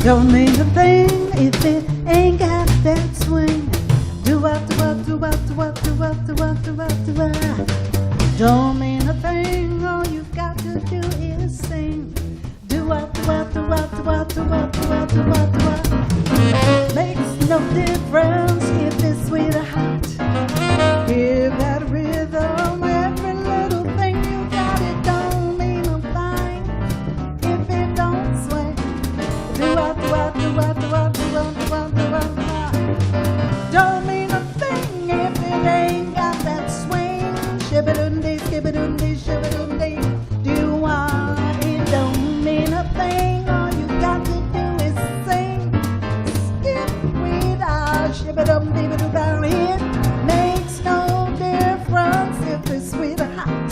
Don't mean a thing if it ain't got that swing. Do what, do what, do what, do what, do what, do what, do what, do what. Don't mean a thing, all you've got to do is sing. Do what, do what, do what, do what, do what, do what, do what, do what. Makes no difference if it's sweet or hot. Give that rhythm every little thing you got. It don't mean a thing if it don't swing. Do what, do what, do what, do what, do what, do what, do what, do what. Don't mean a thing if it ain't got that swing. Shibba-dum-dee, skibba-dum-dee, shibba-dum-dee, do what. It don't mean a thing. All you got to do is sing. Skip, read, shibba-dum-dee-ba-doo down here. Makes no difference if it's sweet or hot.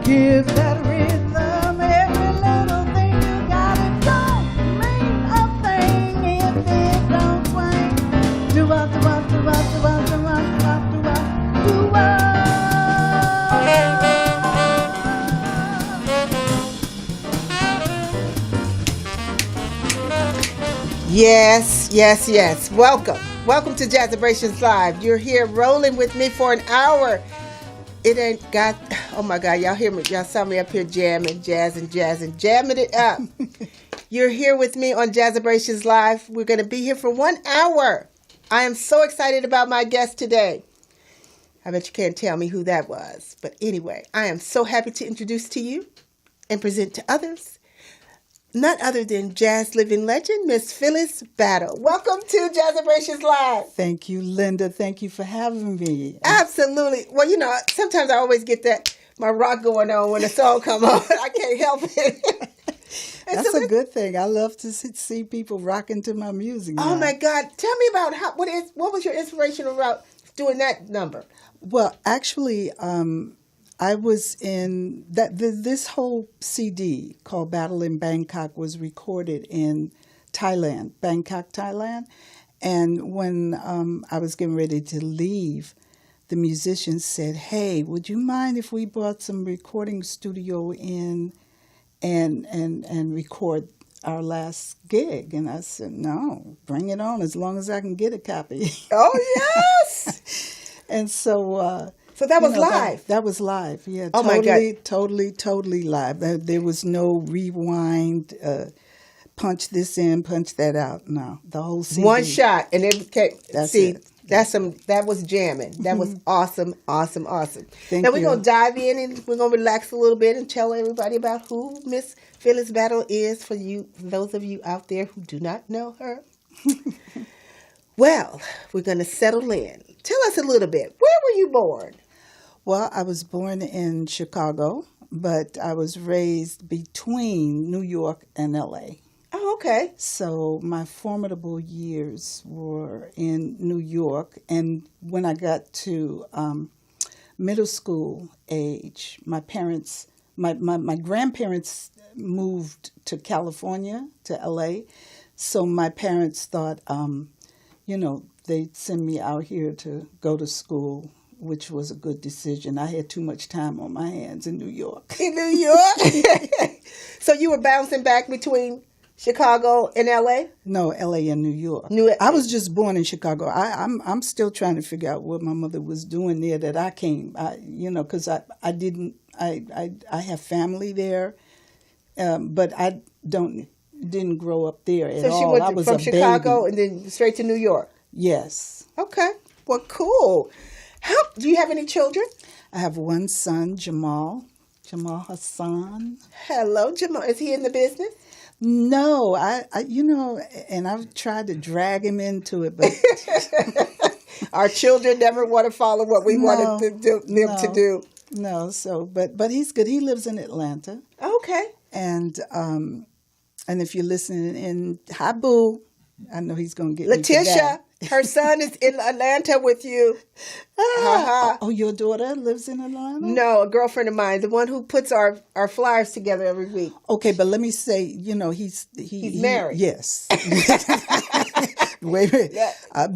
Give that rhythm every little thing you got. It don't mean a thing if it don't swing. Do what, do what, do what, do what, do what, do what, do what, do what. Yes, yes, yes. Welcome. Welcome to Jazzabrations Live. You're here rolling with me for an hour. It ain't got, oh my God, y'all hear me? Y'all saw me up here jamming, jamming it up. You're here with me on Jazzabrations Live. We're going to be here for 1 hour. I am so excited about my guest today. I bet you can't tell me who that was. But anyway, I am so happy to introduce to you and present to others none other than jazz living legend, Miss Phyllis Battle. Welcome to Jazzabrations Live. Thank you, Linda. Thank you for having me. Absolutely. Well, you know, sometimes I always get my rock going on when the song come on. I can't help it. That's a good thing. I love to see people rocking to my music. Oh my God! Tell me about what was your inspiration about doing that number? Well, actually, I was in that. This whole CD called "Battle in Bangkok" was recorded in Thailand, Bangkok, Thailand. And when I was getting ready to leave, the musicians said, "Hey, would you mind if we brought some recording studio in and record our last gig?" And I said, "No, bring it on, as long as I can get a copy." Oh yes. And so that was live. That was live. Yeah. Oh my God. Totally live. There was no rewind. Punch this in, punch that out. No, the whole CD. One shot, and it became. That's it. That was jamming. That was awesome. Thank now we're you. gonna dive in and we're gonna relax a little bit and tell everybody about who Miss Phyllis Battle is for those of you out there who do not know her. Well, we're gonna settle in. Tell us a little bit. Where were you born? Well, I was born in Chicago, but I was raised between New York and L.A. Oh, okay. So my formidable years were in New York, and when I got to middle school age, my grandparents moved to California, to L.A., so my parents thought, they'd send me out here to go to school, which was a good decision. I had too much time on my hands in New York. In New York? So you were bouncing back between Chicago and L.A.? No, L.A. and New York. I was just born in Chicago. I'm still trying to figure out what my mother was doing there that I came. Because I have family there, but I didn't grow up there at all. So she went I was from a Chicago baby. and then straight to New York? Yes. Okay. Well, cool. Do you have any children? I have one son, Jamal Hassan. Hello, Jamal. Is he in the business? No, and I've tried to drag him into it, but our children never want to follow what we wanted them to do. No, but he's good. He lives in Atlanta. Okay. And if you're listening in, hi boo, I know he's gonna get Letitia. Her son is in Atlanta with you. Oh, your daughter lives in Atlanta? No, a girlfriend of mine, the one who puts our flyers together every week. Okay, but let me say, he's married. Yes. Wait a minute. I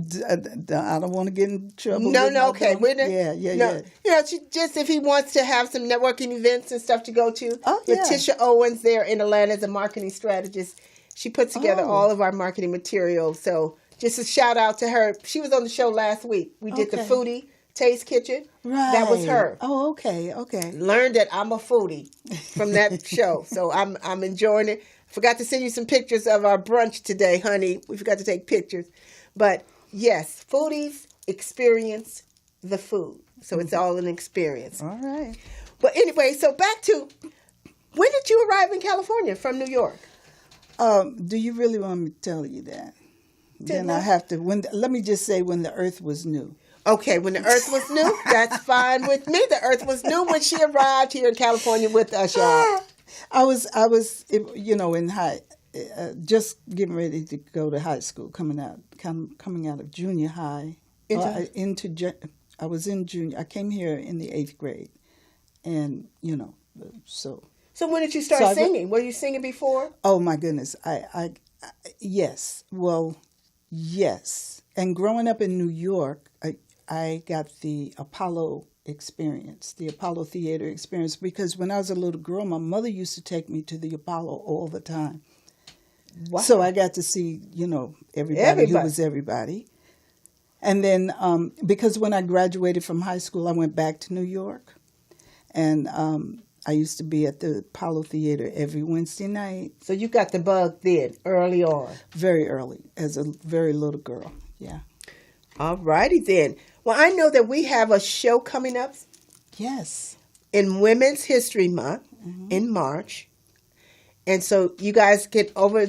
don't want to get in trouble. No, okay. Yeah. Just if he wants to have some networking events and stuff to go to. Oh, yeah. Letitia Owens there in Atlanta is a marketing strategist. She put together Oh. all of our marketing material. So just a shout out to her. She was on the show last week. We did the Okay. Foodie Taste Kitchen. Right. That was her. Oh, okay. Learned that I'm a foodie from that show. So I'm enjoying it. Forgot to send you some pictures of our brunch today, honey. We forgot to take pictures. But yes, foodies experience the food. So it's all an experience. All right. But anyway, so back to, when did you arrive in California from New York? Do you really want me to tell you that? Didn't Then I I? have to. Let me just say when the earth was new. Okay, when the earth was new, that's fine with me. The earth was new when she arrived here in California with us, y'all. I was, in high, just getting ready to go to high school, coming out of junior high. I was in junior. I came here in the 8th grade, and so. So when did you start So singing? Were you singing before? Oh my goodness, yes. Well, yes. And growing up in New York, I got the Apollo experience, the Apollo theater experience, because when I was a little girl, my mother used to take me to the Apollo all the time. Wow. So I got to see, everybody who was everybody. And then because when I graduated from high school, I went back to New York. And I used to be at the Apollo Theater every Wednesday night. So you got the bug then, early on. Very early, as a very little girl, yeah. All righty then. Well, I know that we have a show coming up Yes. in Women's History Month in March. And so you guys get over,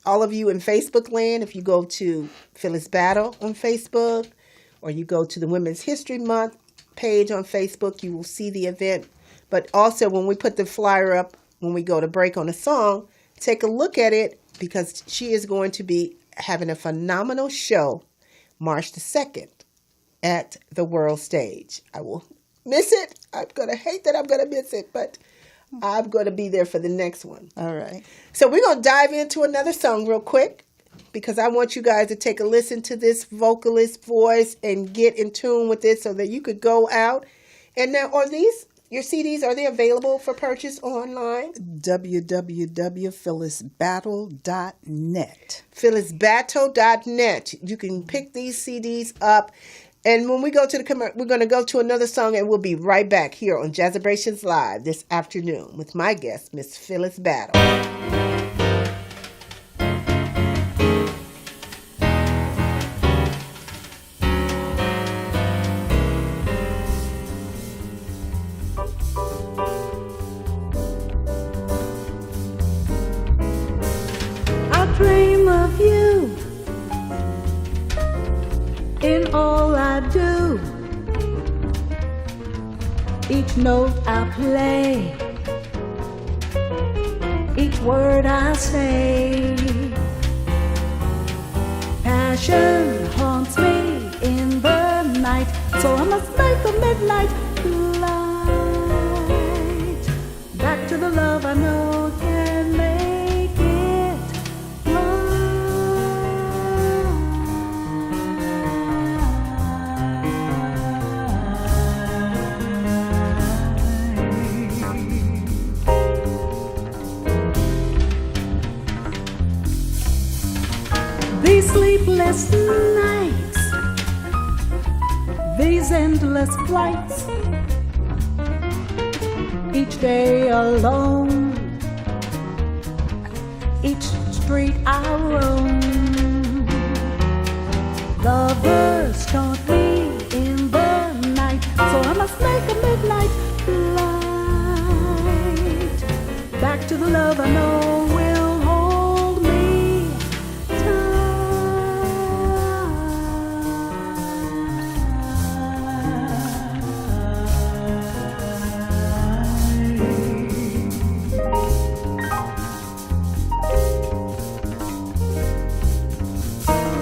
all of you in Facebook land, if you go to Phyllis Battle on Facebook, or you go to the Women's History Month page on Facebook, you will see the event. But also when we put the flyer up, when we go to break on a song, take a look at it, because she is going to be having a phenomenal show March the 2nd at the World Stage. I will miss it. I'm going to hate that I'm going to miss it, but I'm going to be there for the next one. All right. So we're going to dive into another song real quick, because I want you guys to take a listen to this vocalist voice and get in tune with it so that you could go out. And now, are these your CDs? Are they available for purchase online? www.phyllisbattle.net. phyllisbattle.net. You can pick these CDs up. And when we go to we're going to go to another song, and we'll be right back here on Jazzabrations Live this afternoon with my guest, Miss Phyllis Battle. I dream of you in all I do. Each note I play, each word I say. Passion haunts me in the night, so I must make a midnight light. Back to the love I know can make it These sleepless nights, these endless flights, each day alone, each street I roam. Lovers taunt me in the night, so I must make a midnight light. Back to the love I know will hold me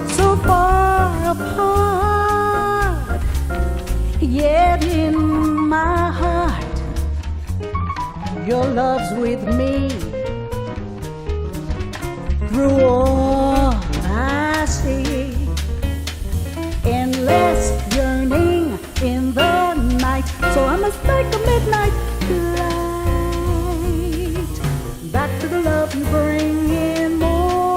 so far apart, yet in my heart, your love's with me. Through all I see, endless yearning in the night, so I must make a midnight light. Back to the love you bring in more.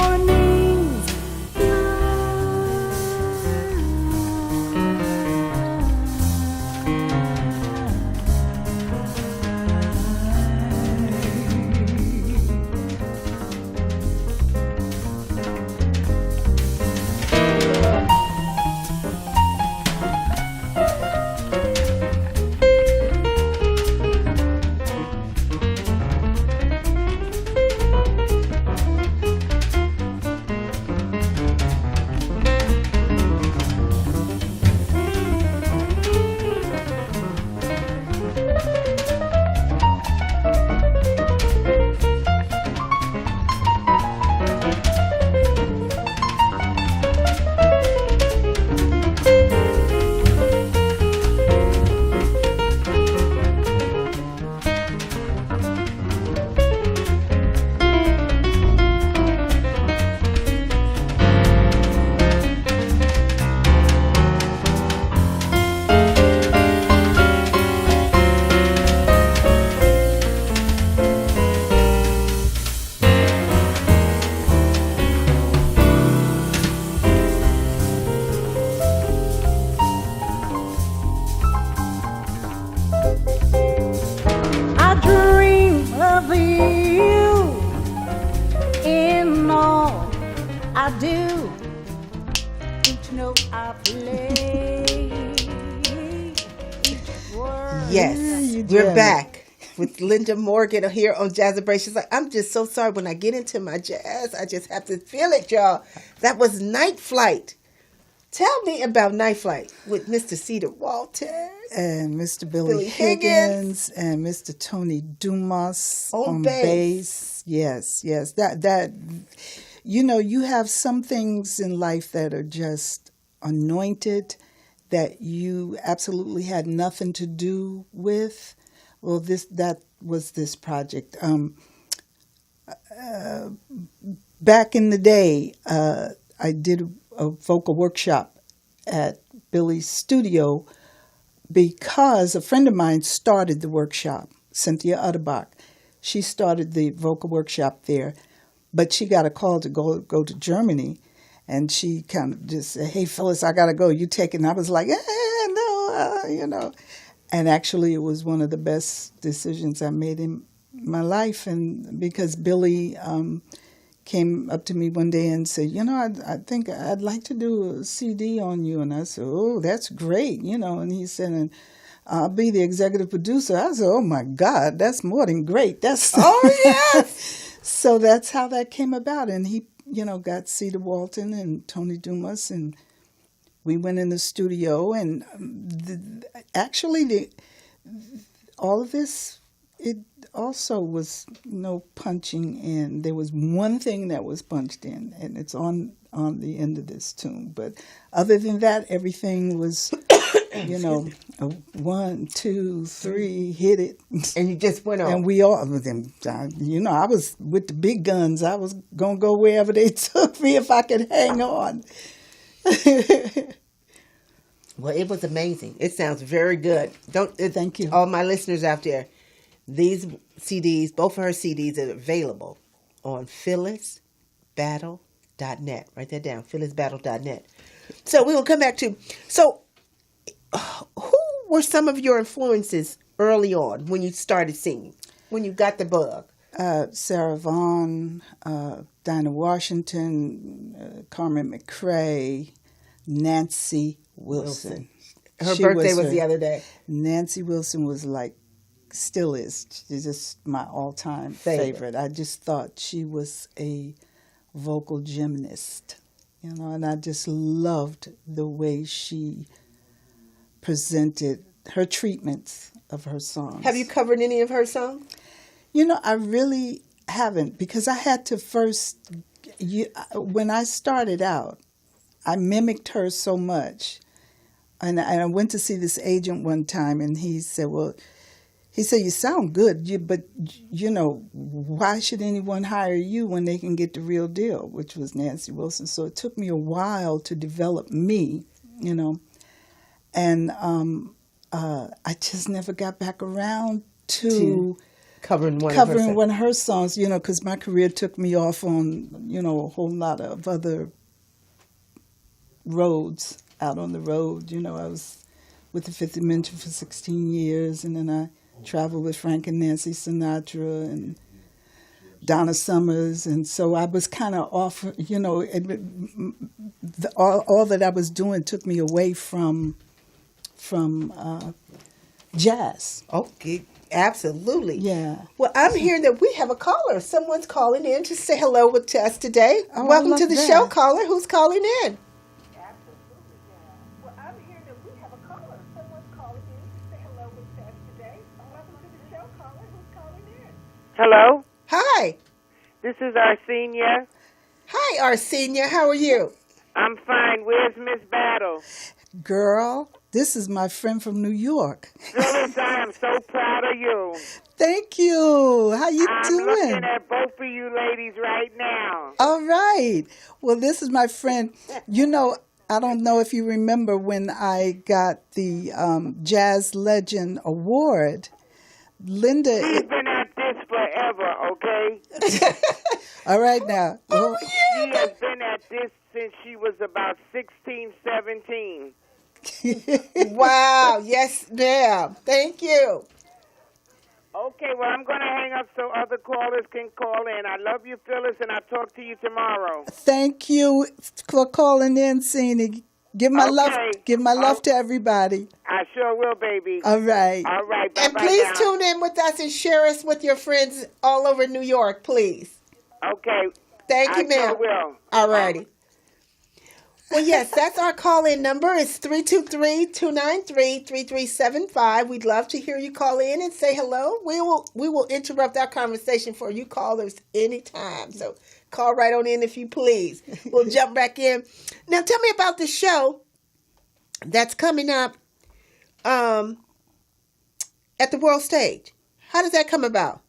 I do. Each note I play, each word. Yes, you we're jamming. back with Linda Morgan here on Jazzabrations. Like, I'm just so sorry when I get into my jazz, I just have to feel it, y'all. That was Night Flight. Tell me about Night Flight with Mr. Cedar Walters. And Mr. Billy Billy Higgins. Higgins and Mr. Tony Dumas On on bass. bass. Yes, yes. That you have some things in life that are just anointed that you absolutely had nothing to do with. Well, that was this project. Back in the day, I did a vocal workshop at Billy's studio because a friend of mine started the workshop, Cynthia Utterbach. She started the vocal workshop there, but she got a call to go to Germany, and she kind of just said, "Hey, Phyllis, I got to go. You take it." And I was like, no. And actually, it was one of the best decisions I made in my life, and because Billy came up to me one day and said, I think I'd like to do a CD on you. And I said, oh, that's great, And he said, and I'll be the executive producer. I said, oh, my God, that's more than great. Oh, yes. So that's how that came about. And he, got Cedar Walton and Tony Dumas, and we went in the studio. And all of this, it also was no punching in. There was one thing that was punched in, and it's on the end of this tune. But other than that, everything was, a 1, 2, 3, hit it. And you just went on. And we all, I was with the big guns. I was going to go wherever they took me if I could hang on. Well, it was amazing. It sounds very good. Thank you. All my listeners out there, these CDs, both of her CDs are available on phyllisbattle.net. Write that down, phyllisbattle.net. So we will come back to, who were some of your influences early on when you started singing, when you got the bug? Sarah Vaughan, Dinah Washington, Carmen McRae, Nancy Wilson. Her birthday was the other day. Nancy Wilson was still is. She's just my all-time favorite. I just thought she was a vocal gymnast, and I just loved the way she presented her treatments of her songs. Have you covered any of her songs? I really haven't, because I had to first, when I started out, I mimicked her so much. And I went to see this agent one time, and he said, you sound good, but, why should anyone hire you when they can get the real deal, which was Nancy Wilson. So it took me a while to develop me, and I just never got back around to covering one of her songs, because my career took me off on, a whole lot of other roads, out on the road. I was with the Fifth Dimension for 16 years, and then I traveled with Frank and Nancy Sinatra and Donna Summers, and so I was kind of off, all that I was doing took me away from jazz. Okay, absolutely. Yeah. Well, I'm hearing that we have a caller. Someone's calling in to say hello to us today. Oh, welcome I to love the that. show, caller. Who's calling in? Hello, Hi. this is Arsenia. Hi, Arsenia. How are you? I'm fine. Where's Miss Battle? Girl, this is my friend from New York. Phyllis, I am so proud of you. Thank you. How you I'm doing? looking at both of you ladies right now. All right. Well, this is my friend. I don't know if you remember when I got the Jazz Legend Award. Linda. She's been at this forever, okay? All right now. She has been at this since she was about 16, 17. Wow. Yes, ma'am. Thank you. Okay, well, I'm going to hang up so other callers can call in. I love you, Phyllis, and I'll talk to you tomorrow. Thank you for calling in, Cine. Give my love. Okay. Give my love to everybody. I sure will, baby. All right. All right, bye-bye And please now. tune in with us and share us with your friends all over New York, please. Okay. Thank you, I ma'am. sure will. All righty. Well, yes, that's our call-in number. It's 323-293-3375. We'd love to hear you call in and say hello. We will interrupt our conversation for you callers anytime. So call right on in if you please. We'll jump back in. Now, tell me about the show that's coming up at the world stage. How does that come about?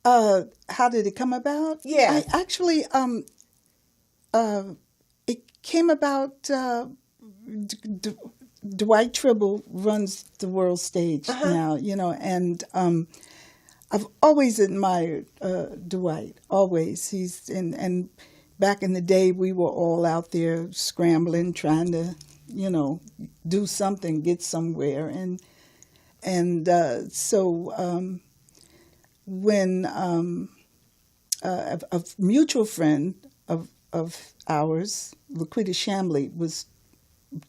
How did it come about? Yeah. I actually, it came about. Dwight Tribble runs the world stage now, and I've always admired Dwight. Always, and back in the day, we were all out there scrambling, trying to, do something, get somewhere, and so. When a mutual friend of ours, Laquita Shamley, was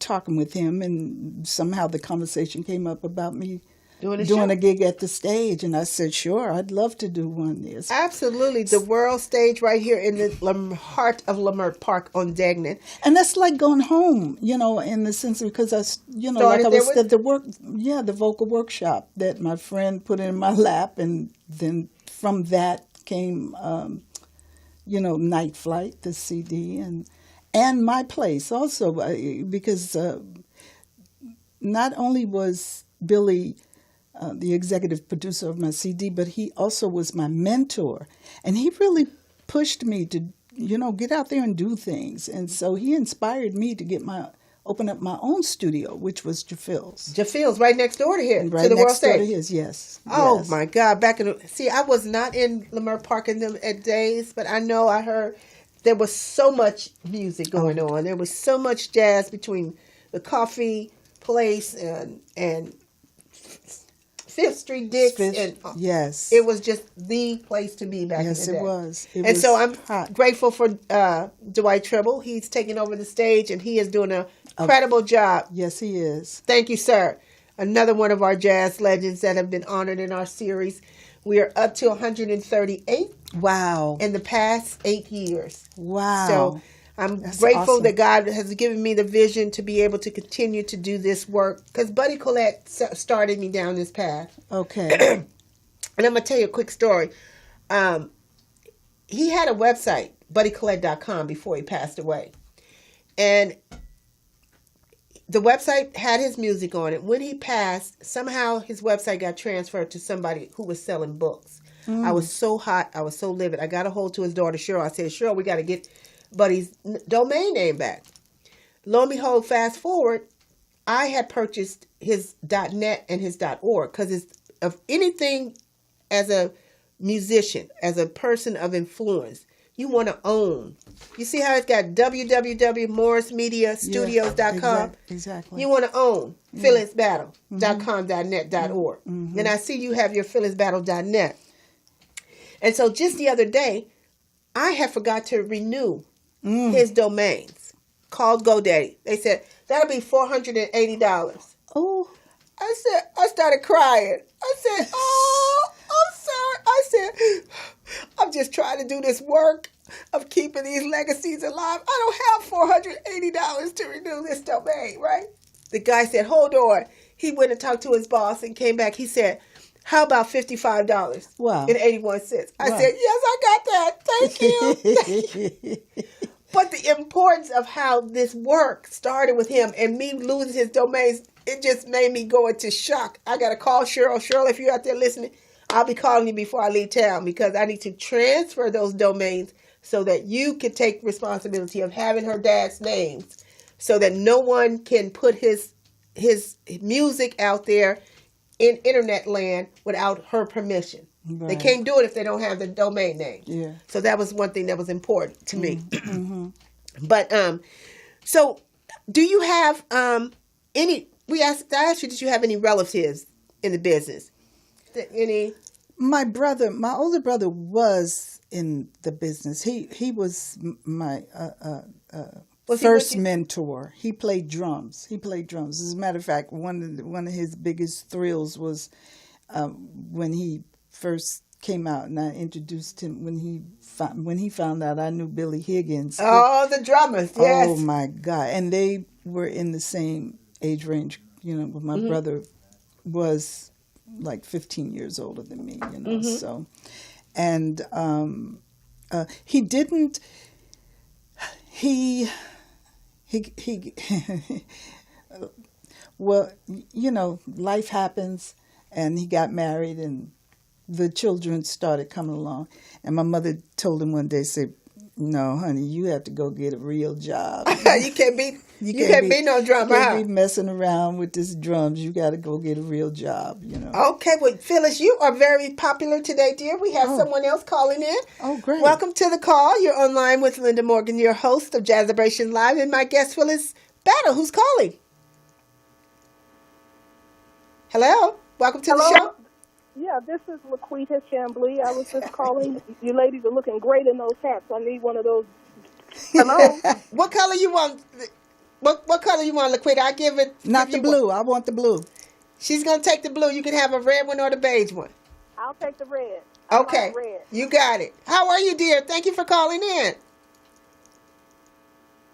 talking with him, and somehow the conversation came up about me doing a gig at the stage, and I said, sure, I'd love to do one. Yes. Absolutely. The world stage right here in the heart of Leimert Park on Degnan. And that's like going home, in the sense because the vocal workshop that my friend put in my lap, and then from that came, Night Flight, the CD, and My Place also, because not only was Billy the executive producer of my CD, but he also was my mentor, and he really pushed me to, get out there and do things, and so he inspired me to open up my own studio, which was Jafil's. Jafil's right next door to his, right to the world next door stage. to his, yes. Oh yes. my God! I was not in Leimert Park in them at days, but I heard there was so much music going on. There was so much jazz between the Place and Fifth Street Dix, and yes, it was just the place to be back in the day. Yes, it was. So I'm hot. grateful for Dwight Tribble. He's taking over the stage, and he is doing an incredible job. Yes, he is. Thank you, sir. Another one of our jazz legends that have been honored in our series. We are up to 138. Wow. In the past 8 years. Wow. So I'm That's grateful awesome. that God has given me the vision to be able to continue to do this work, because Buddy Collette started me down this path. Okay. And I'm going to tell you a quick story. He had a website, buddycollette.com, before he passed away. And the website had his music on it. When he passed, somehow his website got transferred to somebody who was selling books. I was so hot. I was so livid. I got a hold to his daughter, Cheryl. I said, Cheryl, we got to get Buddy's domain name back. Lo and behold, fast forward, I had purchased his .net and his .org, because of anything as a musician, as a person of influence, you want to own. You see how it's got www.morrismediastudios.com? Exactly. You want to own phyllisbattle.com.net.org. And I see you have your phyllisbattle.net. And so just the other day, I had forgot to renew his domains, called GoDaddy. They said, that'll be $480. Oh. I started crying. I said, oh, I'm sorry. I said, I'm just trying to do this work of keeping these legacies alive. I don't have $480 to renew this domain, right? The guy said, hold on. He went and talked to his boss and came back. He said, how about $55 Wow. and 81 cents? I Wow. said, yes, I got that. Thank you. Thank you. But the importance of how this work started with him and me losing his domains, it just made me go into shock. I got to call Cheryl. Cheryl, if you're out there listening, I'll be calling you before I leave town, because I need to transfer those domains so that you can take responsibility of having her dad's names, so that no one can put his music out there in internet land without her permission. Right. They can't do it if they don't have the domain name. Yeah. So that was one thing that was important to me. But so do you have any? I asked you, did you have any relatives in the business any? My older brother was in the business. He was my Was he first with you? mentor. He played drums. As a matter of fact, one of his biggest thrills was when he first came out, and I introduced him when he found out I knew Billy Higgins. Oh, the drummers, yes. Oh my God! And they were in the same age range. My brother was like 15 years older than me. So, and he didn't. He well, life happens, and he got married, and the children started coming along. And my mother told him one day, said, "No, honey, you have to go get a real job. You can't be no drummer, You huh? can't be messing around with this drums. You got to go get a real job, Okay, well, Phyllis, you are very popular today, dear. We have someone else calling in. Oh, great. Welcome to the call. You're online with Linda Morgan, your host of Jazzabrations Live, and my guest, Phyllis Battle. Who's calling? Hello? Welcome to the show. Yeah, this is Laquita Chambly. I was just calling. You ladies are looking great in those hats. I need one of those. Hello? What color you want? What color you want, Laquita? I give it. Not the blue. I want the blue. She's going to take the blue. You can have a red one or the beige one. I'll take the red. I Okay. like red. You got it. How are you, dear? Thank you for calling in.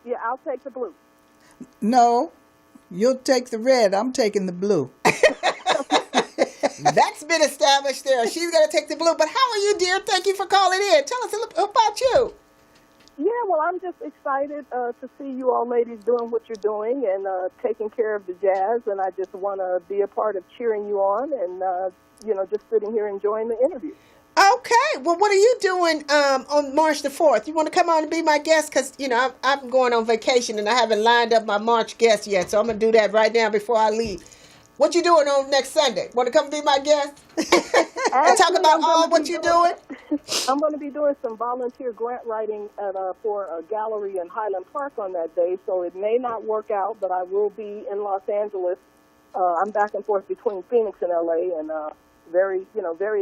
Yeah, I'll take the blue. No, you'll take the red. I'm taking the blue. That's been established there. She's going to take the blue. But how are you, dear? Thank you for calling in. Tell us a little about you. Yeah, well, I'm just excited to see you all ladies doing what you're doing and taking care of the jazz. And I just want to be a part of cheering you on and, just sitting here enjoying the interview. Okay. Well, what are you doing on March the 4th? You want to come on and be my guest? Because, I'm going on vacation and I haven't lined up my March guest yet. So I'm going to do that right now before I leave. What you doing on next Sunday? Want to come be my guest? And talk about all what you're doing? I'm going to be doing some volunteer grant writing for a gallery in Highland Park on that day, so it may not work out, but I will be in Los Angeles. I'm back and forth between Phoenix and LA, and very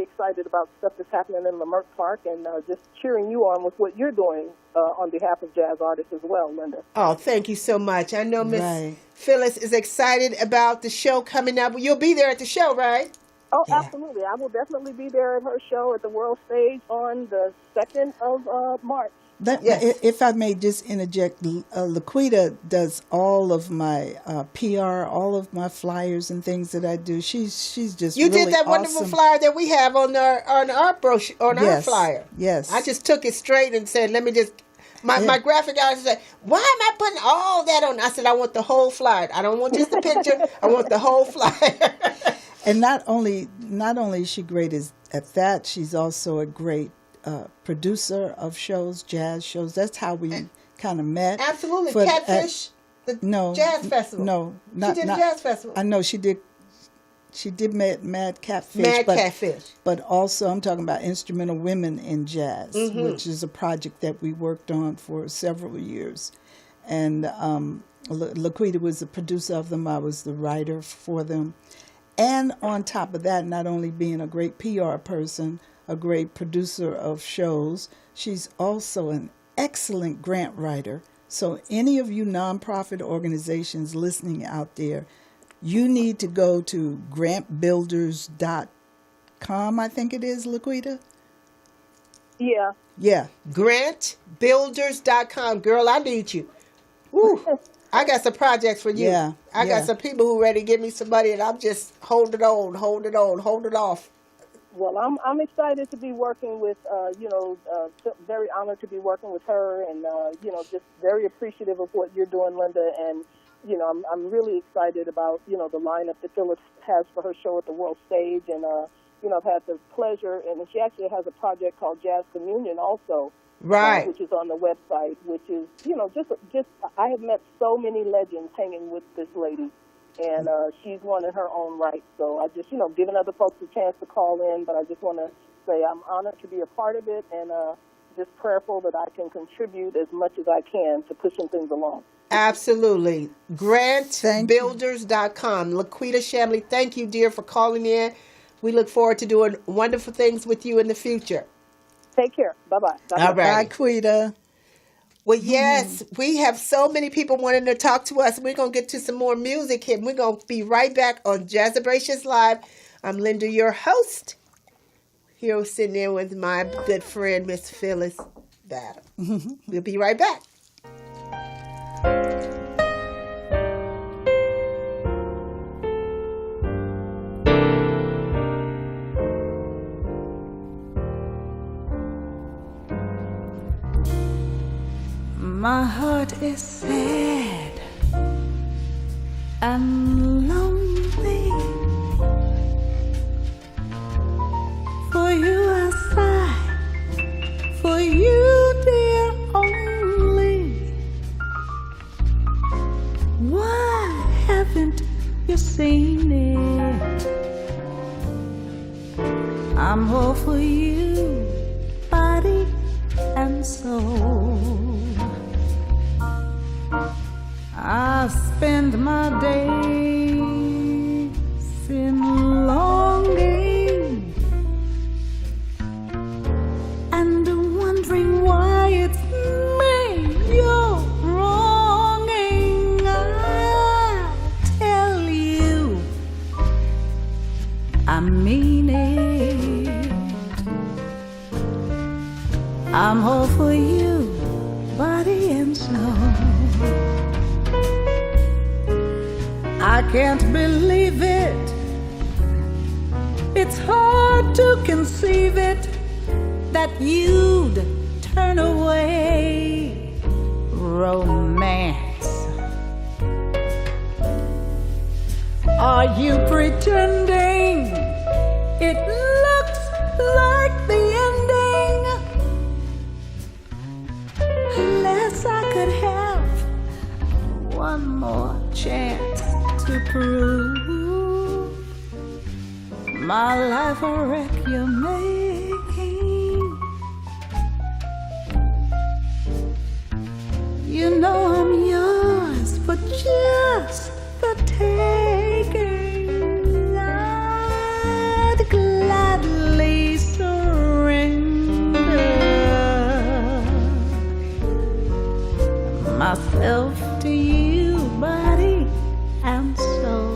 excited about stuff that's happening in Leimert Park, and just cheering you on with what you're doing on behalf of jazz artists as well, Linda. Oh, thank you so much. I know Miss Right. Phyllis is excited about the show coming up. You'll be there at the show, right? Oh, Yeah. absolutely. I will definitely be there at her show at the World Stage on the 2nd of March. Yes. If I may just interject, Laquita does all of my PR, all of my flyers and things that I do. She's just You really did that wonderful awesome. flyer that we have on our brochure, on our Yes, flyer. yes. I just took it straight and said, let me just. My graphic artist said, why am I putting all that on? I said, I want the whole flyer. I don't want just the picture. I want the whole flyer. And not only is she great at that, she's also a great producer of shows, jazz shows. That's how we kind of met. Absolutely. But Catfish, the jazz festival. No, She did a jazz festival. I know she did. She did Mad Catfish. Mad Catfish. But also, I'm talking about Instrumental Women in Jazz, Mm-hmm. which is a project that we worked on for several years. And Laquita was the producer of them. I was the writer for them. And on top of that, not only being a great PR person, a great producer of shows, she's also an excellent grant writer. So any of you nonprofit organizations listening out there, you need to go to grantbuilders.com, I think it is, Laquita? Yeah. Yeah. Grantbuilders.com. Girl, I need you. Woo. I got some projects for you. Yeah, I got yeah. some people who ready to give me some money, and I'm just holding it off. Well, I'm excited to be working with, very honored to be working with her, and just very appreciative of what you're doing, Linda. And I'm really excited about the lineup that Phyllis has for her show at the World Stage, and I've had the pleasure, and she actually has a project called Jazz Communion also, Right. which is on the website, which is just I have met so many legends hanging with this lady. And she's one in her own right. So I just, giving other folks a chance to call in, but I just want to say I'm honored to be a part of it, and just prayerful that I can contribute as much as I can to pushing things along. Absolutely. Grantbuilders.com. Laquita Chambly, thank you, dear, for calling in. We look forward to doing wonderful things with you in the future. Take care. Bye-bye. All Bye, right. Quita. Well, yes, we have so many people wanting to talk to us. We're going to get to some more music here. We're going to be right back on Jazzabrations Live. I'm Linda, your host. Here sitting there with my good friend, Miss Phyllis Battle. We'll be right back. My heart is sad and lonely. For you I sigh, for you, dear, only. Why haven't you seen it? I'm all for you, body and soul. I spend my days in longing and wondering why it's me you're wronging. I tell you, I mean it. I'm all for you, body and soul. I can't believe it. It's hard to conceive it that you'd turn away romance. Are you pretending it looks like the ending? Unless I could have one more chance to prove my life a wreck you're making. You know I'm yours for just the taking. I'd gladly surrender myself to you, body and soul.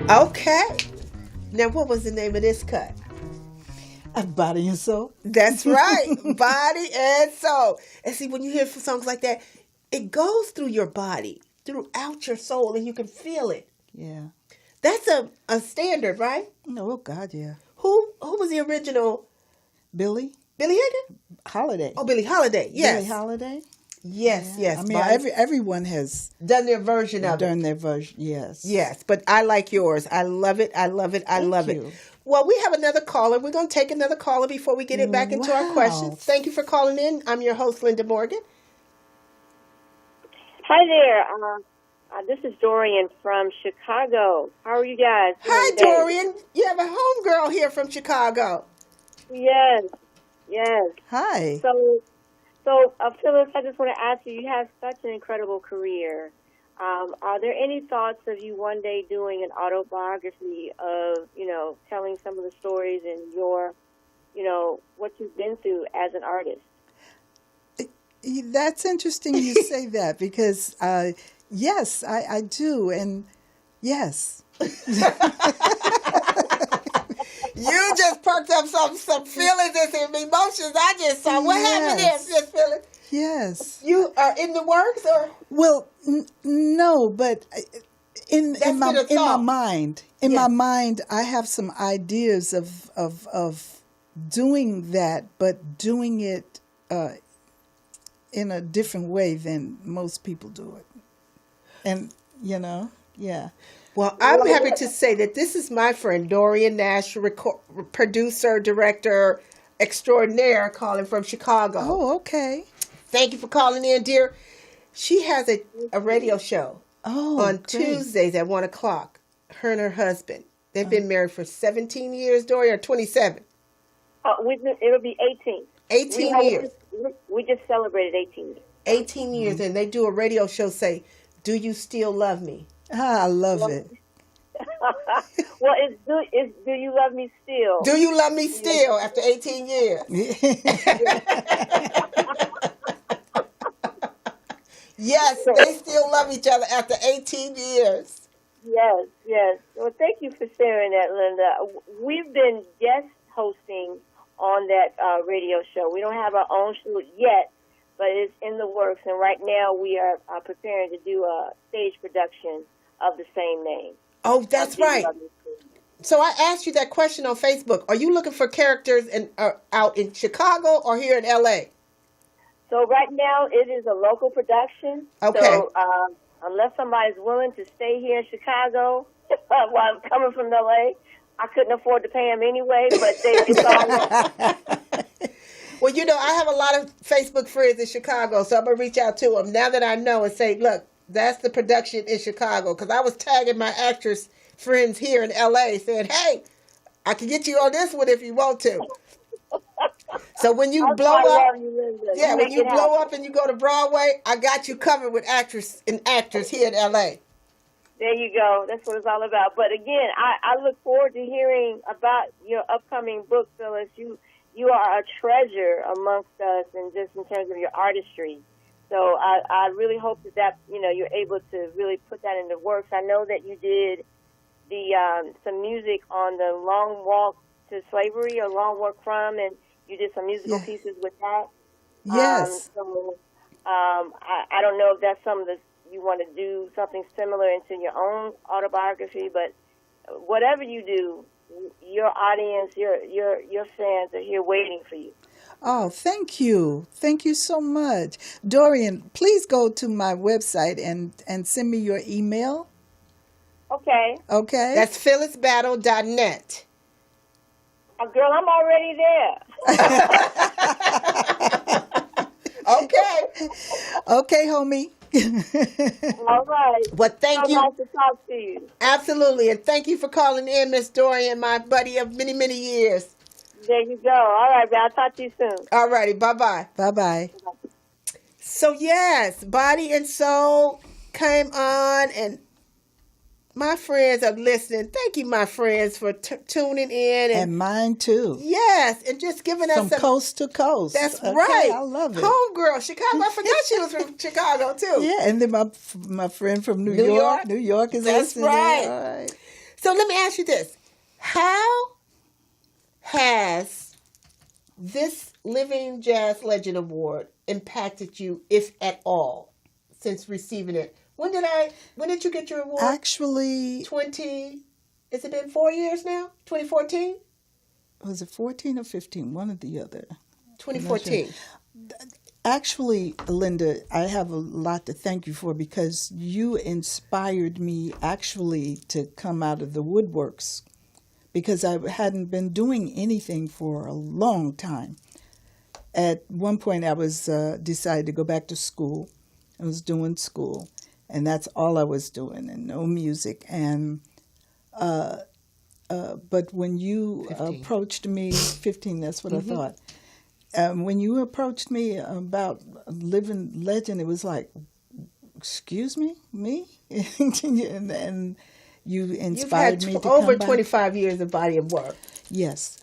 Okay. Now, what was the name of this cut? Body and soul. That's right. Body and soul. And see, when you hear songs like that, it goes through your body, throughout your soul, and you can feel it. Yeah. That's a standard, right? Oh, God, yeah. Who was the original? Billie Billie Holiday? Holiday. Oh, Billie Holiday. Yes. Billie Holiday. Yes, yes. I mean, Body- everyone has done their version of it. done their version. Yes. Yes, but I like yours. I love it. I love it. I Thank love you. it. Well, we have another caller. We're going to take another caller before we get it back into our Wow. questions. Thank you for calling in. I'm your host, Linda Morgan. Hi there. This is Dorian from Chicago. How are you guys doing Hi, today? Dorian. You have a homegirl here from Chicago. Yes, yes. Hi. So, Phyllis, I just want to ask you, you have such an incredible career. Are there any thoughts of you one day doing an autobiography of, telling some of the stories and your, what you've been through as an artist? That's interesting you say that because, yes, I do. And yes. You just perked up some feelings and some emotions. I just saw. What happened there, Yes. Miss Phyllis? Yes. You are in the works, or Well, no, but in That's been a my thought. mind, Yeah. my mind, I have some ideas of doing that, but doing it in a different way than most people do it. And yeah. Well, I'm happy to say that this is my friend Dorian Nash, producer, director extraordinaire, calling from Chicago. Oh, okay. Thank you for calling in, dear. She has a radio show Oh, on great. Tuesdays at 1:00. Her and her husband. They've been married for 17 years, Dorian, or 27? It'll be 18. 18 years. We just celebrated 18 years. 18 years, and they do a radio show, say, "Do you still love me?" Ah, I love it. Well, it's do you love me still? Do you love me still after 18 years? Yes, they still love each other after 18 years. Yes, yes. Well, thank you for sharing that, Linda. We've been guest hosting on that radio show. We don't have our own show yet, but it's in the works. And right now we are preparing to do a stage production of the same name. Oh, that's Do You right. Love Me Still? So I asked you that question on Facebook. Are you looking for characters out in Chicago or here in LA? So right now it is a local production. Okay. So unless somebody's willing to stay here in Chicago while I'm coming from LA, I couldn't afford to pay them anyway. But it's all. Well, I have a lot of Facebook friends in Chicago, so I'm going to reach out to them now that I know and say, look, that's the production in Chicago. Because I was tagging my actress friends here in LA saying, hey, I can get you on this one if you want to. So when you blow up, when you blow up and you go to Broadway, I got you covered with actors here in LA. There you go. That's what it's all about. But again, I look forward to hearing about your upcoming book, Phyllis. You are a treasure amongst us, and just in terms of your artistry. So I really hope that you're able to really put that into works. I know that you did some music on the Long Walk to Slavery or Long Walk From, and you did some musical pieces with that. Yes. I don't know if that's something that you want to do something similar into your own autobiography, but whatever you do, your audience, your fans are here waiting for you. Oh, thank you. Thank you so much. Dorian, please go to my website and send me your email. Okay. Okay? That's phyllisbattle.net. Girl, I'm already there. Okay. Okay, homie. All right. Well, thank you. Nice to talk to you. Absolutely. And thank you for calling in, Miss Dorian, my buddy of many, many years. There you go. All right, man. I'll talk to you soon. All righty. Bye-bye. Bye-bye. So, yes, Body and Soul came on, and my friends are listening. Thank you, my friends, for tuning in. And mine too. Yes, and just giving us From some... coast to coast. That's Okay, right. I love it. Homegirl, Chicago. I forgot she was from Chicago, too. Yeah, and then my friend from New New York. York? New York is That's listening. right. All right. So let me ask you this. How has this Living Jazz Legend Award impacted you, if at all, since receiving it? When did you get your award? Actually, Has it been 4 years now? 2014? was it 14 or 15? One or the other. 2014. Actually, Linda, I have a lot to thank you for because you inspired me actually to come out of the woodworks because I hadn't been doing anything for a long time. At one point, I was decided to go back to school. I was doing school, and that's all I was doing, and no music. And but when you 15. approached me, 15, that's what I thought. When you approached me about Living Legend, it was like, excuse me? and you inspired me to come over back. 25 years of body of work. Yes.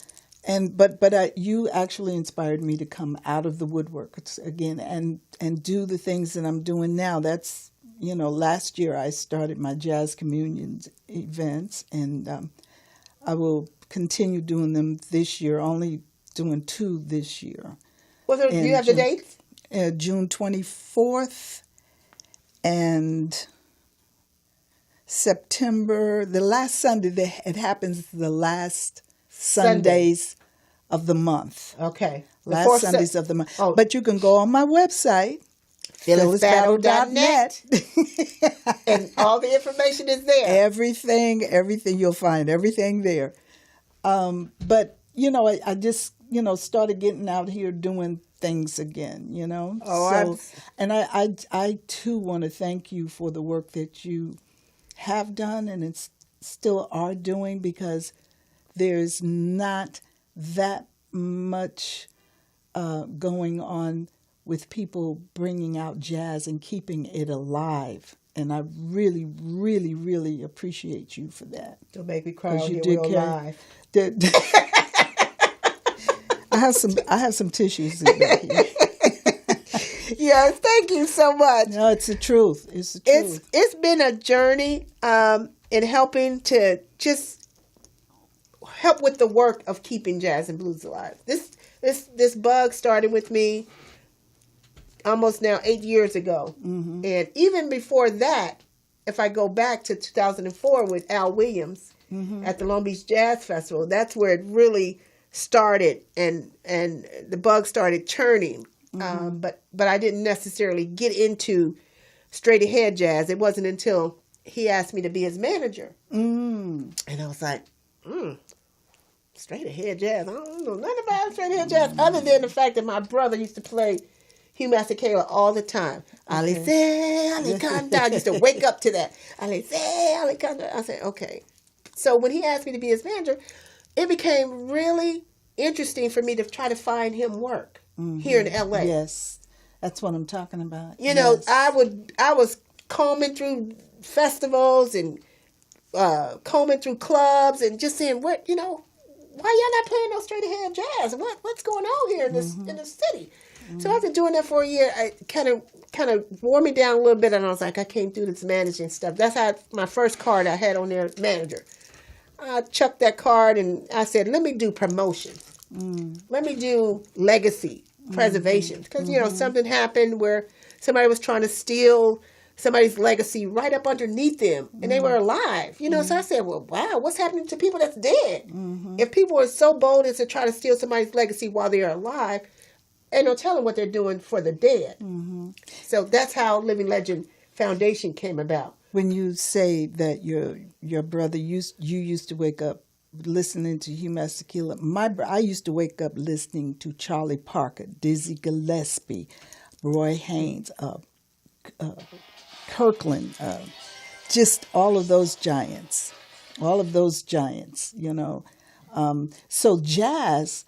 But you actually inspired me to come out of the woodwork again and do the things that I'm doing now. That's, last year I started my Jazz Communions events, and I will continue doing them this year, only doing 2 this year. Well, do you have the dates? June 24th and September, the last Sunday. It happens the last Sundays of the month. Okay. Last Sundays of the month. Oh. But you can go on my website, phyllisbattle.net. And all the information is there. Everything, you'll find everything there. But, I just, started getting out here doing things again, Oh, and I too want to thank you for the work that you have done and it's still are doing, because there's not that much going on with people bringing out jazz and keeping it alive. And I really, really, really appreciate you for that. Don't make me cry on You your did real live. I have some tissues in back here. Yes, thank you so much. No, it's the truth. It's the truth. It's been a journey in helping to just help with the work of keeping jazz and blues alive. This bug started with me almost now 8 years ago. Mm-hmm. And even before that, if I go back to 2004 with Al Williams at the Long Beach Jazz Festival, that's where it really started and the bug started churning. Mm-hmm. But I didn't necessarily get into straight ahead jazz. It wasn't until he asked me to be his manager. Mm. And I was like, straight ahead jazz? I don't know nothing about straight ahead jazz other than the fact that my brother used to play Hugh Masekela all the time. Alice, Ali Kanda. I used to wake up to that. Alice, Ali Kanda. I said, okay. So when he asked me to be his manager, it became really interesting for me to try to find him work here in LA. Yes, that's what I'm talking about. You know, I was combing through festivals and combing through clubs and just saying, why y'all not playing no straight ahead jazz? What's going on here in this city? So after doing that for a year, I kind of wore me down a little bit, and I was like, I can't do this managing stuff. That's how my first card I had on there, manager. I chucked that card and I said, let me do promotion. Let me do legacy preservation. Because, something happened where somebody was trying to steal somebody's legacy right up underneath them, and they were alive. So I said, well, wow, what's happening to people that's dead? If people are so bold as to try to steal somebody's legacy while they're alive, ain't no telling what they're doing for the dead. So that's how Living Legend Foundation came about. When you say that your brother you used to wake up listening to Hugh Masekela, I used to wake up listening to Charlie Parker, Dizzy Gillespie, Roy Haynes, Kirkland, just all of those giants. So jazz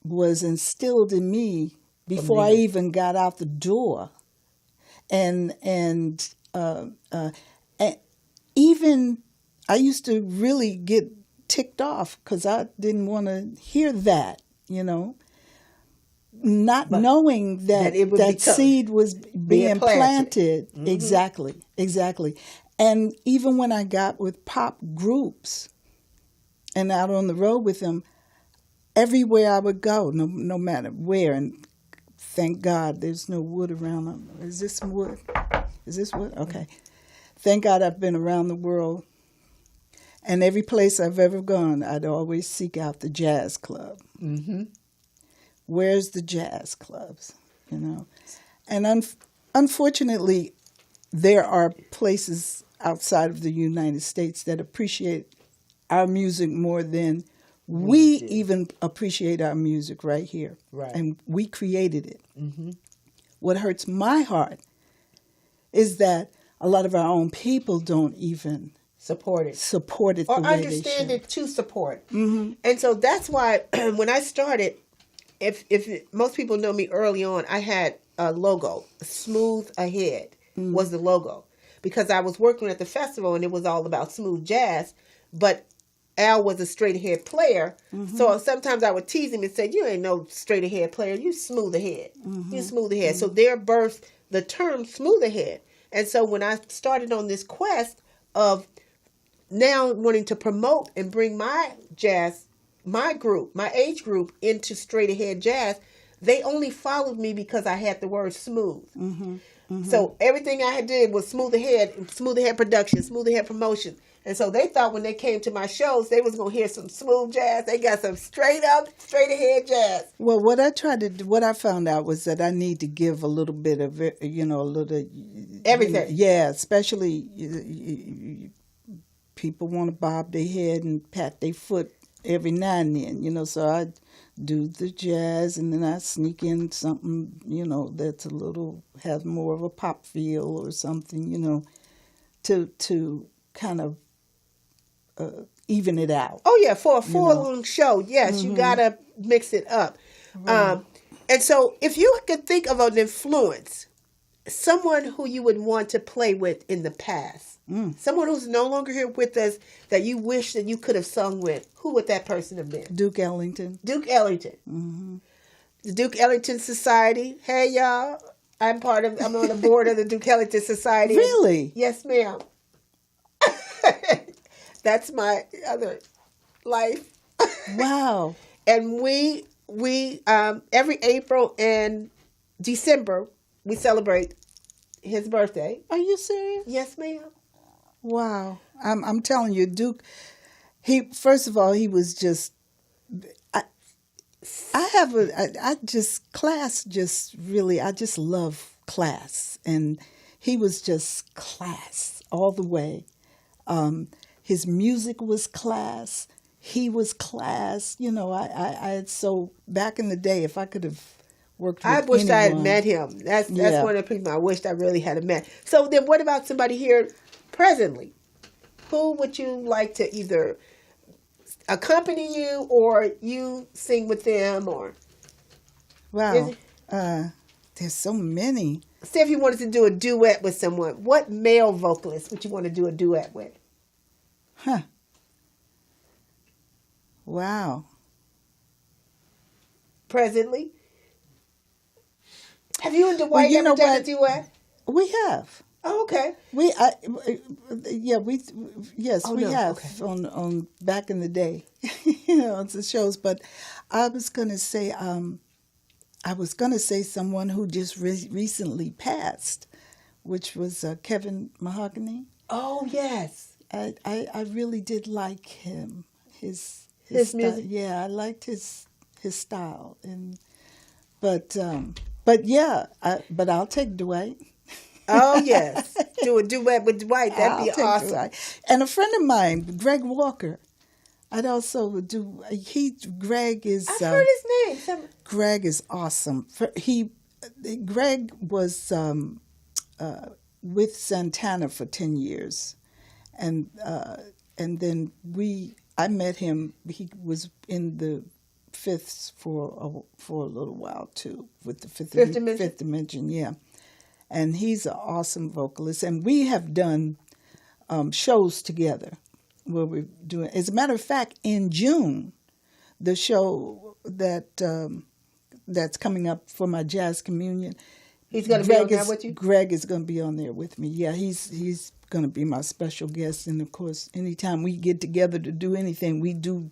was instilled in me before I even got out the door, and even I used to really get ticked off because I didn't want to hear that, not knowing that seed was being planted. Exactly. And even when I got with pop groups and out on the road with them, everywhere I would go, no matter where, and thank God there's no wood around them. Is this wood? Okay. Thank God I've been around the world. And every place I've ever gone, I'd always seek out the jazz club. Mm-hmm. Where's the jazz clubs? And unfortunately, there are places outside of the United States that appreciate our music more than we even appreciate our music right here. Right. And we created it. Mm-hmm. What hurts my heart is that a lot of our own people don't even support it or understand it to support. Mm-hmm. And so that's why when I started, if most people know me early on, I had a logo. Smooth Ahead was the logo, because I was working at the festival and it was all about smooth jazz, but Al was a straight ahead player. Mm-hmm. So sometimes I would tease him and say, you ain't no straight ahead player, you smooth ahead. Mm-hmm. You smooth ahead. Mm-hmm. So there birthed the term smooth ahead. And so when I started on this quest of now wanting to promote and bring my jazz, my group, my age group into straight ahead jazz, they only followed me because I had the word smooth. So everything I had did was smooth ahead production, smooth ahead promotion. And so they thought when they came to my shows, they was going to hear some smooth jazz. They got some straight ahead jazz. Well, what I found out was that I need to give a little bit of it, a little Everything. Yeah, especially people want to bob their head and pat their foot every now and then, so I do the jazz and then I sneak in something, that's a little, has more of a pop feel or something, to kind of even it out. Oh, yeah, for a full show, yes, you got to mix it up. Right. And so if you could think of an influence, someone who you would want to play with in the past, someone who's no longer here with us that you wish that you could have sung with, who would that person have been? Duke Ellington. Duke Ellington. Mm-hmm. The Duke Ellington Society. Hey, y'all. I'm on the board of the Duke Ellington Society. Really? Yes, ma'am. That's my other life. Wow. And we every April and December, we celebrate his birthday. Are you serious? Yes, ma'am. Wow. I'm telling you, Duke, first of all, he was just, I just love class. And he was just class all the way. His music was class. He was class. So back in the day, if I could have worked with I wished I had anyone, met him. That's one of the people I wished I really had met. So then what about somebody here presently? Who would you like to either accompany you or you sing with them? Or wow. There's so many. Say if you wanted to do a duet with someone, what male vocalist would you want to do a duet with? Huh. Wow. Presently? Have you and Dwight ever done a duet? We have. Oh, okay. We have Okay. on back in the day, on the shows. But I was gonna say someone who just recently passed, which was Kevin Mahogany. Oh yes. I really did like him. His music. Yeah, I liked his style, but I'll take Dwight. Oh yes, do a duet with Dwight. That'd be awesome. Dwight. And a friend of mine, Greg Walker, I'd also do. Greg is. I've heard his name. Greg is awesome. Greg was with Santana for 10 years, and then I met him. He was in the Fifths for a little while too, with the Fifth Dimension, yeah. And he's an awesome vocalist, and we have done shows together where we're doing. As a matter of fact, in June, the show that's coming up for my jazz communion. He's going to be on there with you? Greg is going to be on there with me. Yeah, he's going to be my special guest. And, of course, anytime we get together to do anything, we do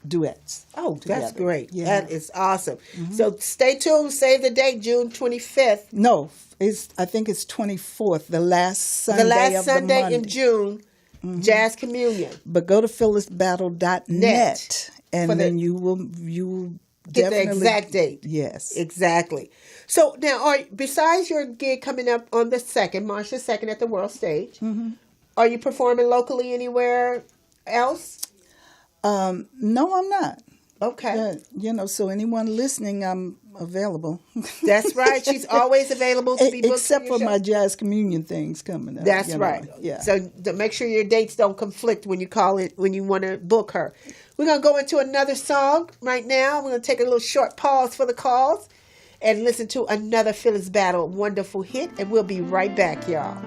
duets. Oh, together. That's great. Yeah. That is awesome. Mm-hmm. So stay tuned. Save the date, June 25th. No, I think it's 24th, the last Sunday the last of Sunday the month. in June, Jazz Communion. But go to phyllisbattle.net and then you will get the exact date. Yes. Exactly. So now, besides your gig coming up on the 2nd, March the 2nd at the World Stage, are you performing locally anywhere else? No, I'm not. Okay. So anyone listening, I'm available. That's right. She's always available to be booked. Except for my Jazz Communion things coming up. That's right. Yeah. So make sure your dates don't conflict when you call it, when you want to book her. We're going to go into another song right now. We're going to take a little short pause for the calls and listen to another Phyllis Battle wonderful hit. And we'll be right back, y'all.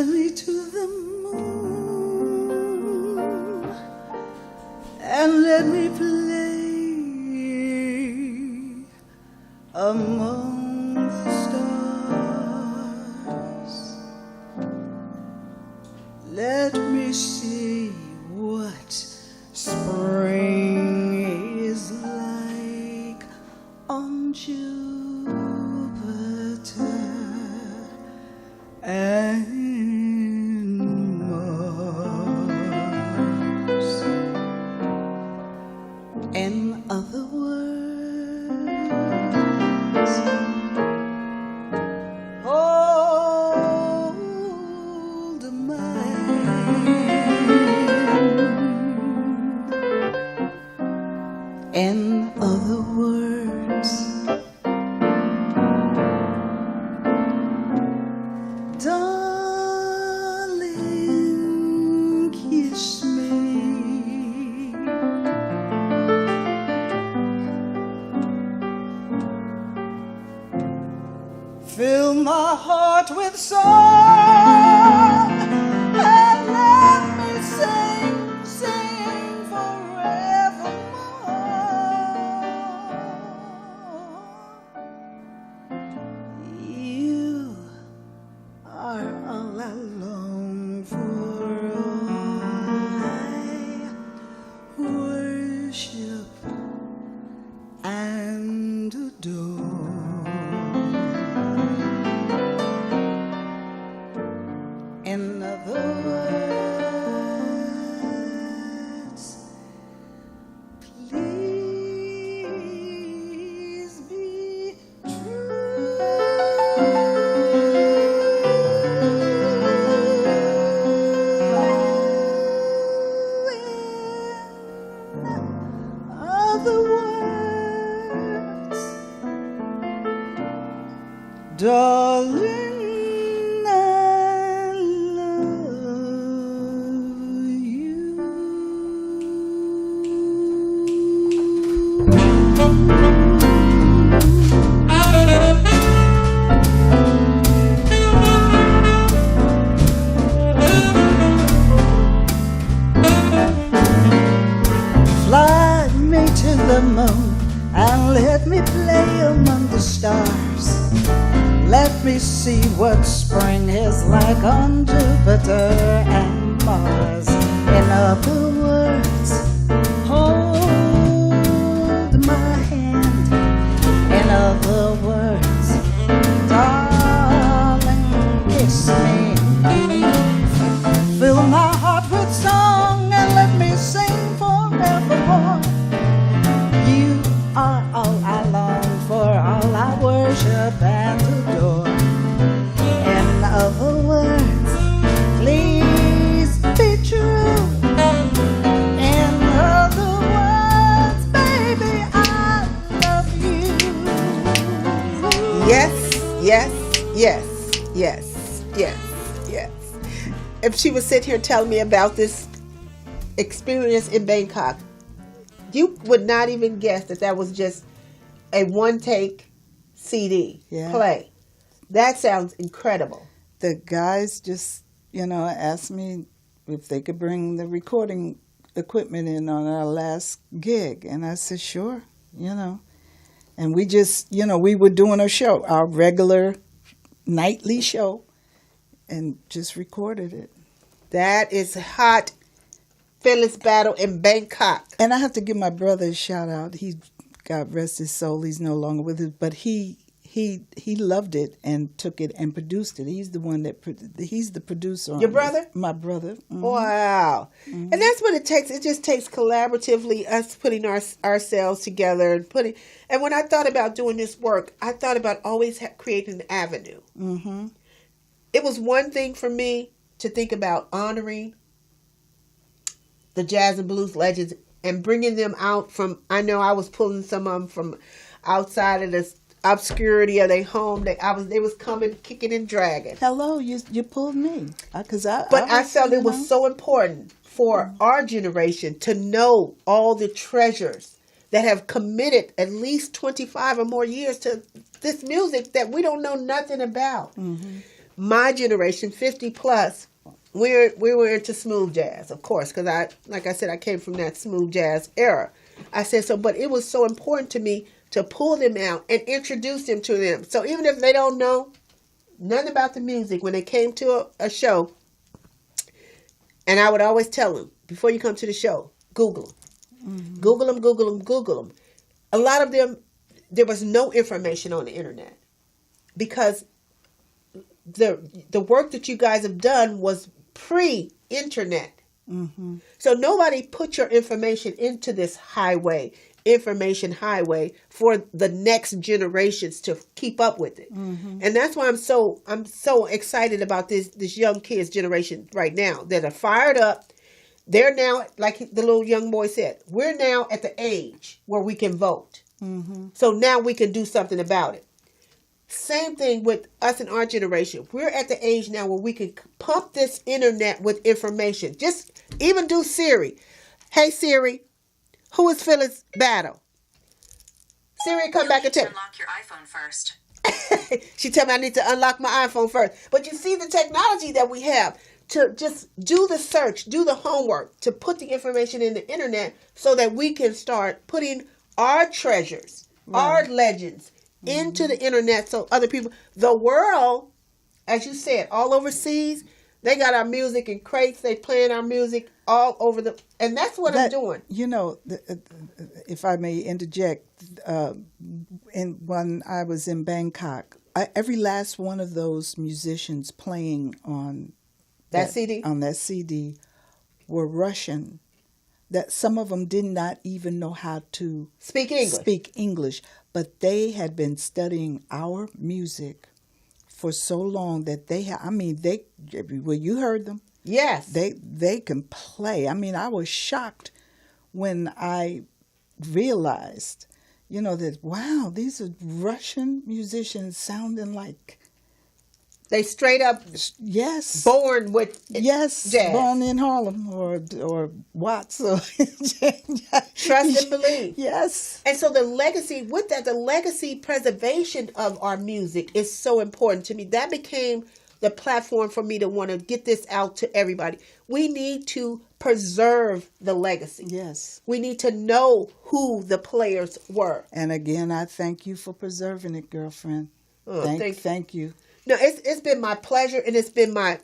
Fly me to the moon and let me play among the stars. Let me see what spring is like on Jupiter and Mars. In other words, hold my hand. In other words, darling, kiss me. Fill my heart with song and let me sing, sing forevermore. You are all I long for, all I worship and adore. In other words, please be true. In other words, darling, I love you. Fly me to the moon and let me play among the stars. Let me see what spring is like on Jupiter and Mars. In other words, hold my hand. In other words, darling, kiss me. Fill my heart with song and let me sing forevermore. You are all I long for, all I worship and adore. In other words, please be true. In other words, baby, I love you. Yes, yes, yes, yes, yes, yes. If she would sit here telling me about this experience in Bangkok, you would not even guess that was just a one-take CD play. That sounds incredible. The guys just, asked me if they could bring the recording equipment in on our last gig. And I said, sure, And we just, we were doing a show, our regular nightly show, and just recorded it. That is hot. Phyllis Battle in Bangkok. And I have to give my brother a shout out. He, God rest his soul, he's no longer with us, but he loved it and took it and produced it. He's the one he's the producer. Your brother? My brother. Mm-hmm. Wow. Mm-hmm. And that's what it takes. It just takes collaboratively us putting ourselves together and when I thought about doing this work, I thought about always creating an avenue. Mm-hmm. It was one thing for me to think about honoring the jazz and blues legends and bringing them out from, I know I was pulling some of them from outside of the obscurity of their home. They was coming, kicking and dragging. Hello, you pulled me. I felt it was so important for our generation to know all the treasures that have committed at least 25 or more years to this music that we don't know nothing about. Mm-hmm. my generation, 50 plus, we were into smooth jazz, of course, because like I said, I came from that smooth jazz era. I said so, but it was so important to me to pull them out and introduce them to them. So even if they don't know nothing about the music, when they came to a show, and I would always tell them, before you come to the show, Google them. Mm-hmm. Google them, Google them, Google them. A lot of them, there was no information on the internet because the work that you guys have done was pre-internet. Mm-hmm. So nobody put your information into this information highway for the next generations to keep up with it. Mm-hmm. And that's why I'm so excited about this young kids generation right now that are fired up. They're now, like the little young boy said, we're now at the age where we can vote. Mm-hmm. So now we can do something about it. Same thing with us in our generation. We're at the age now where we can pump this internet with information. Just even do Siri. Hey Siri, who is Phyllis Battle? Siri, come back and tell me. Unlock your iPhone first. She tell me I need to unlock my iPhone first. But you see the technology that we have to just do the search, do the homework, to put the information in the internet so that we can start putting our treasures, our legends into the internet so other people, the world, as you said, all overseas, they got our music in crates, they playing our music all over and that's what I'm doing. You know, if I may interject, when I was in Bangkok, every last one of those musicians playing on that CD were Russian. That some of them did not even know how to speak English, but they had been studying our music for so long that you heard them. Yes. They can play. I mean, I was shocked when I realized, that, wow, these are Russian musicians sounding like... They straight up born with jazz. Born in Harlem or Watts. Trust and believe. Yes. And so the legacy preservation of our music is so important to me. That became the platform for me to want to get this out to everybody. We need to preserve the legacy. Yes. We need to know who the players were. And again, I thank you for preserving it, girlfriend. Thank you. No, it's been my pleasure and it's been my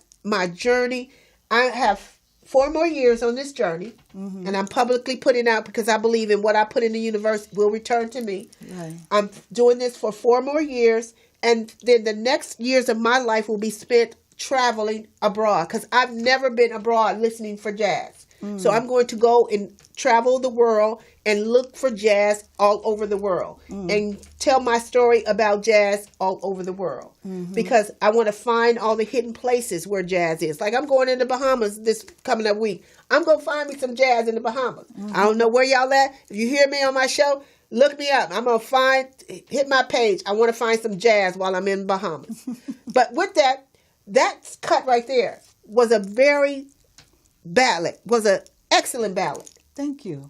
journey. I have 4 more years on this journey, and I'm publicly putting out because I believe in what I put in the universe will return to me. Right. I'm doing this for 4 more years, and then the next years of my life will be spent traveling abroad because I've never been abroad listening for jazz. So I'm going to go and travel the world and look for jazz all over the world and tell my story about jazz all over the world because I want to find all the hidden places where jazz is. Like I'm going in the Bahamas this coming up week. I'm going to find me some jazz in the Bahamas. I don't know where y'all at. If you hear me on my show, look me up. I'm going to hit my page. I want to find some jazz while I'm in Bahamas. But with that cut right there was an excellent ballad. Thank you.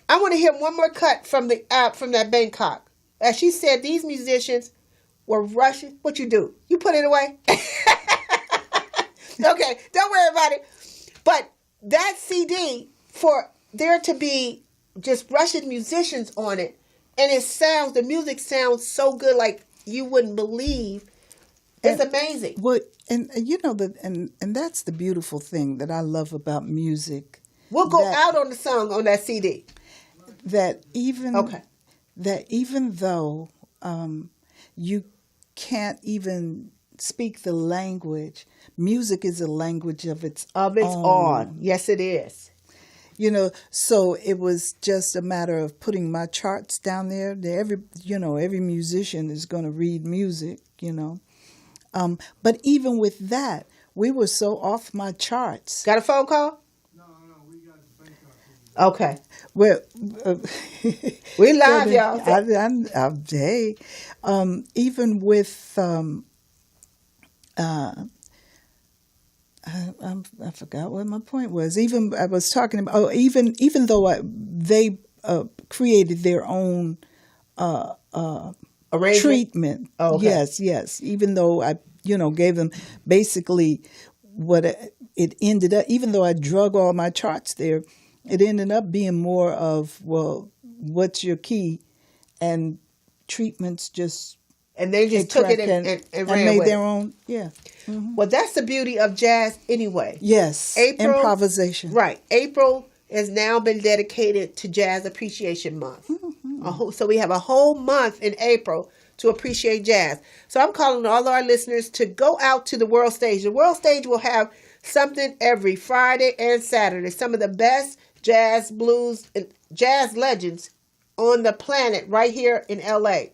I want to hear one more cut from that Bangkok. As she said, these musicians were Russian. What you do? You put it away? Okay, don't worry about it. But that CD, for there to be just Russian musicians on it, and the music sounds so good, like you wouldn't believe. It's amazing. And that's the beautiful thing that I love about music. We'll go out on the song on that CD. That even though you can't even speak the language, music is a language of its own. Yes, it is. So it was just a matter of putting my charts down there. Every musician is going to read music, But even with that, we were so off my charts. Got a phone call? No, we got the bank card. Okay. Well, we live, y'all. Hey, even with I forgot what my point was. Even I was talking about. Even though they created their own treatment. Oh, okay. Yes. Even though gave them basically what it ended up, even though I drug all my charts there, it ended up being more of, well, what's your key? And treatments just And they just took it and ran made with their it. own, yeah. Well, that's the beauty of jazz anyway. Yes, April, improvisation. Right. April has now been dedicated to Jazz Appreciation Month. So we have a whole month in April to appreciate jazz. So I'm calling all our listeners to go out to the world stage. The world stage will have something every Friday and Saturday. Some of the best jazz, blues, and jazz legends on the planet right here in LA.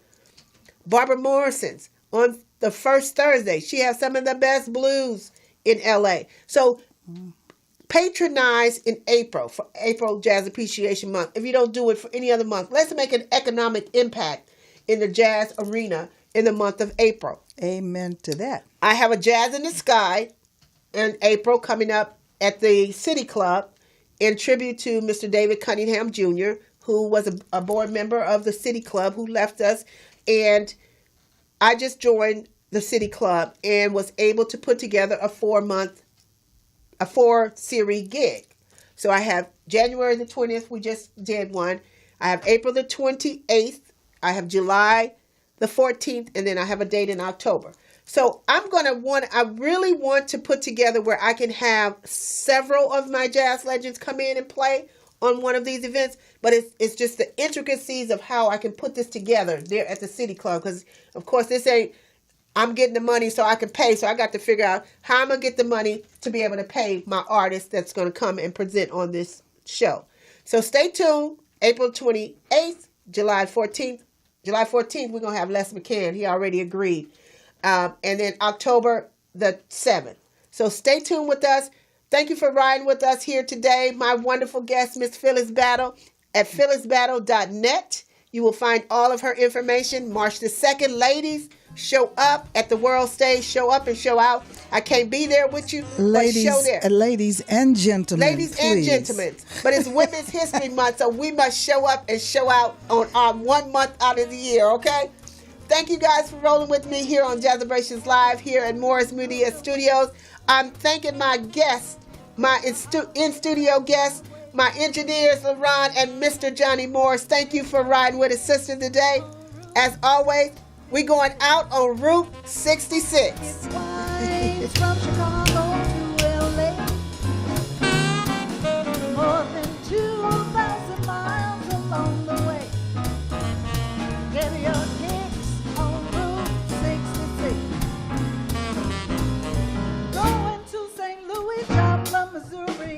Barbara Morrison's on the first Thursday. She has some of the best blues in LA. So patronize in April for April Jazz Appreciation Month. If you don't do it for any other month, let's make an economic impact in the jazz arena in the month of April. Amen to that. I have a Jazz in the Sky in April coming up at the City Club in tribute to Mr. David Cunningham Jr., who was a board member of the City Club who left us. And I just joined the City Club and was able to put together a 4-series gig. So I have January the 20th, we just did one. I have April the 28th. I have July the 14th, and then I have a date in October. So I really want to put together where I can have several of my jazz legends come in and play on one of these events, but it's just the intricacies of how I can put this together there at the City Club, because of course I'm getting the money so I can pay, so I got to figure out how I'm going to get the money to be able to pay my artist that's going to come and present on this show. So stay tuned. April 28th, July 14th. July 14th, we're going to have Les McCann. He already agreed. And then October the 7th. So stay tuned with us. Thank you for riding with us here today. My wonderful guest, Miss Phyllis Battle, at phyllisbattle.net. You will find all of her information. March the 2nd, ladies, show up at the world stage. Show up and show out. I can't be there with you, Ladies, but show there. ladies and gentlemen, Ladies please. and gentlemen. But it's Women's History Month, so we must show up and show out on 1 month out of the year, okay? Thank you guys for rolling with me here on Jazzabrations Live here at Morris Media Studios. I'm thanking my guests, my in-studio guests, my engineers, LaRon and Mr. Johnny Morris. Thank you for riding with us, sister, today. As always, we're going out on Route 66. It's from Chicago to LA. More than 2,000 miles along the way. Get your kicks on Route 66. Going to St. Louis, Joplin, Missouri.